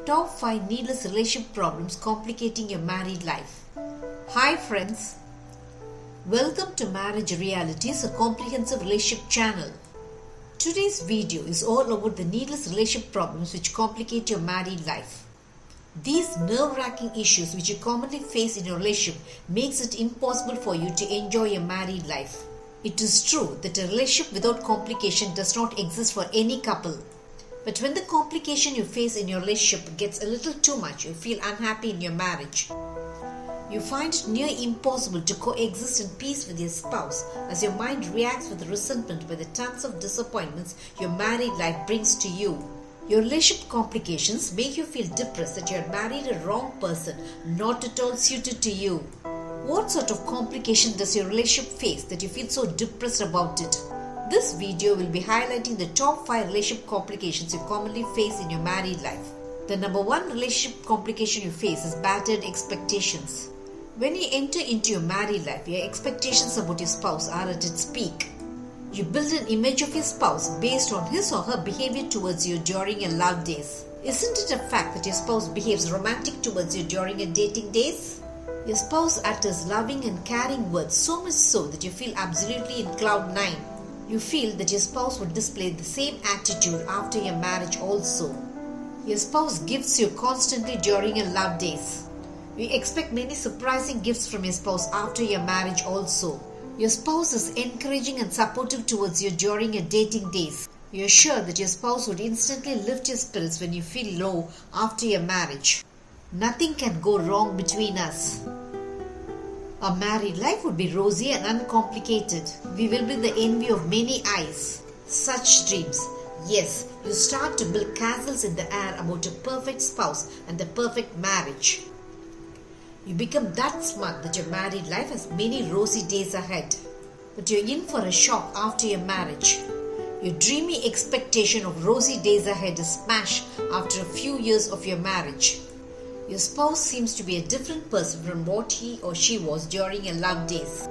Top 5 needless relationship problems complicating your married life. Hi friends, welcome to Marriage Realities, a comprehensive relationship channel. Today's video is all about the needless relationship problems which complicate your married life. These nerve-wracking issues which you commonly face in your relationship makes it impossible for you to enjoy your married life. It is true that a relationship without complication does not exist for any couple. But when the complication you face in your relationship gets a little too much, you feel unhappy in your marriage. You find it near impossible to coexist in peace with your spouse as your mind reacts with resentment by the tons of disappointments your married life brings to you. Your relationship complications make you feel depressed that you had married a wrong person, not at all suited to you. What sort of complication does your relationship face that you feel so depressed about it? This video will be highlighting the top 5 relationship complications you commonly face in your married life. The number 1 relationship complication you face is battered expectations. When you enter into your married life, your expectations about your spouse are at its peak. You build an image of your spouse based on his or her behavior towards you during your love days. Isn't it a fact that your spouse behaves romantic towards you during your dating days? Your spouse utters loving and caring words, so much so that you feel absolutely in cloud 9. You feel that your spouse would display the same attitude after your marriage also. Your spouse gifts you constantly during your love days. You expect many surprising gifts from your spouse after your marriage also. Your spouse is encouraging and supportive towards you during your dating days. You are sure that your spouse would instantly lift your spirits when you feel low after your marriage. Nothing can go wrong between us. Our married life would be rosy and uncomplicated. We will be the envy of many eyes. Such dreams. Yes, you start to build castles in the air about a perfect spouse and the perfect marriage. You become that smart that your married life has many rosy days ahead. But you're in for a shock after your marriage. Your dreamy expectation of rosy days ahead is smashed after a few years of your marriage. Your spouse seems to be a different person from what he or she was during your love days.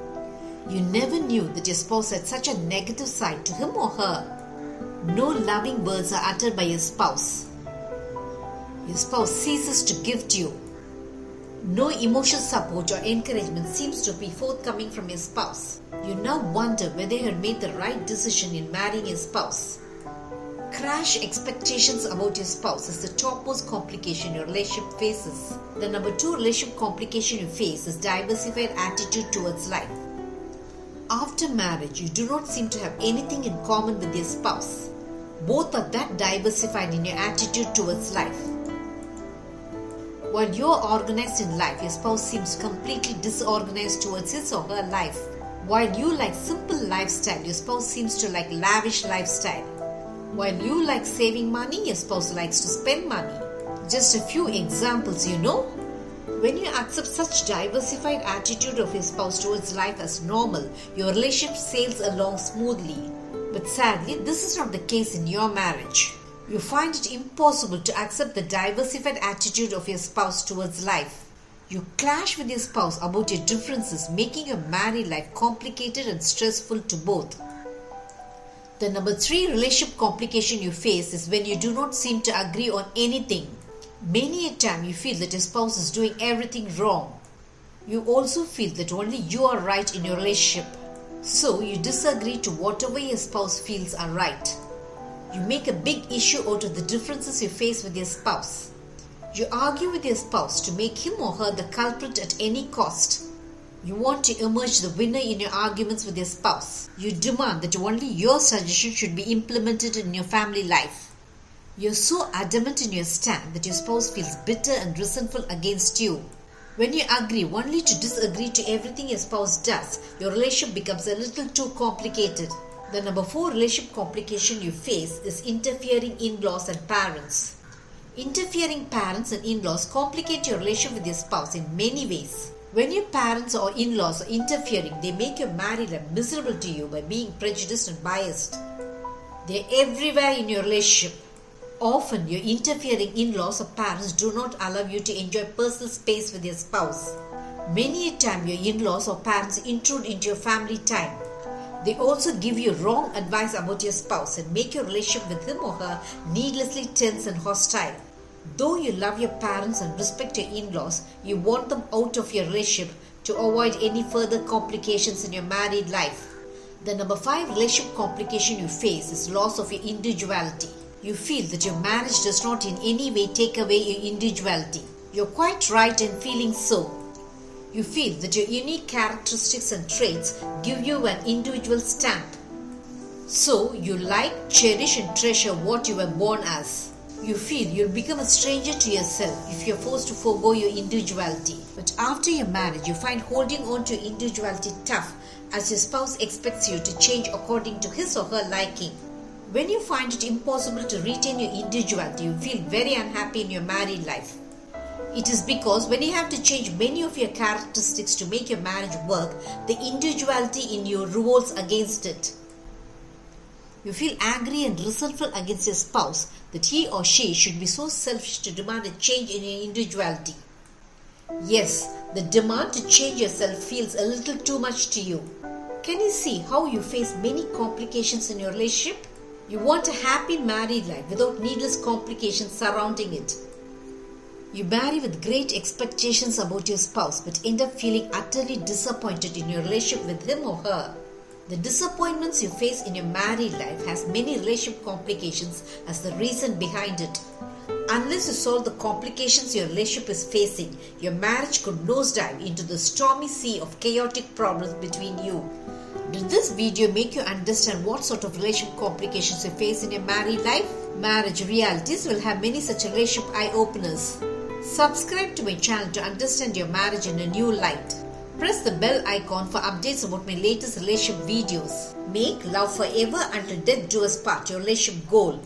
You never knew that your spouse had such a negative side to him or her. No loving words are uttered by your spouse. Your spouse ceases to gift you. No emotional support or encouragement seems to be forthcoming from your spouse. You now wonder whether you had made the right decision in marrying your spouse. Crash expectations about your spouse is the topmost complication your relationship faces. The number 2 relationship complication you face is diversified attitude towards life. After marriage, you do not seem to have anything in common with your spouse. Both are that diversified in your attitude towards life. While you are organized in life, your spouse seems completely disorganized towards his or her life. While you like simple lifestyle, your spouse seems to like lavish lifestyle. While you like saving money, your spouse likes to spend money. Just a few examples, When you accept such diversified attitude of your spouse towards life as normal, your relationship sails along smoothly. But sadly, this is not the case in your marriage. You find it impossible to accept the diversified attitude of your spouse towards life. You clash with your spouse about your differences, making your married life complicated and stressful to both. The number 3 relationship complication you face is when you do not seem to agree on anything. Many a time you feel that your spouse is doing everything wrong. You also feel that only you are right in your relationship. So you disagree to whatever your spouse feels are right. You make a big issue out of the differences you face with your spouse. You argue with your spouse to make him or her the culprit at any cost. You want to emerge the winner in your arguments with your spouse. You demand that only your suggestion should be implemented in your family life. You're so adamant in your stand that your spouse feels bitter and resentful against you. When you agree only to disagree to everything your spouse does, your relationship becomes a little too complicated. The number 4 relationship complication you face is interfering in-laws and parents. Interfering parents and in-laws complicate your relationship with your spouse in many ways. When your parents or in-laws are interfering, they make your married life miserable to you by being prejudiced and biased. They are everywhere in your relationship. Often, your interfering in-laws or parents do not allow you to enjoy personal space with your spouse. Many a time, your in-laws or parents intrude into your family time. They also give you wrong advice about your spouse and make your relationship with him or her needlessly tense and hostile. Though you love your parents and respect your in-laws, you want them out of your relationship to avoid any further complications in your married life. The number 5 relationship complication you face is loss of your individuality. You feel that your marriage does not in any way take away your individuality. You're quite right in feeling so. You feel that your unique characteristics and traits give you an individual stamp. So you like, cherish and treasure what you were born as. You feel you'll become a stranger to yourself if you're forced to forego your individuality. But after your marriage, you find holding on to your individuality tough as your spouse expects you to change according to his or her liking. When you find it impossible to retain your individuality, you feel very unhappy in your married life. It is because when you have to change many of your characteristics to make your marriage work, the individuality in you revolts against it. You feel angry and resentful against your spouse that he or she should be so selfish to demand a change in your individuality. Yes, the demand to change yourself feels a little too much to you. Can you see how you face many complications in your relationship? You want a happy married life without needless complications surrounding it. You marry with great expectations about your spouse but end up feeling utterly disappointed in your relationship with him or her. The disappointments you face in your married life has many relationship complications as the reason behind it. Unless you solve the complications your relationship is facing, your marriage could nosedive into the stormy sea of chaotic problems between you. Did this video make you understand what sort of relationship complications you face in your married life? Marriage Realities will have many such relationship eye-openers. Subscribe to my channel to understand your marriage in a new light. Press the bell icon for updates about my latest relationship videos. Make love forever until death do us part, your relationship goal.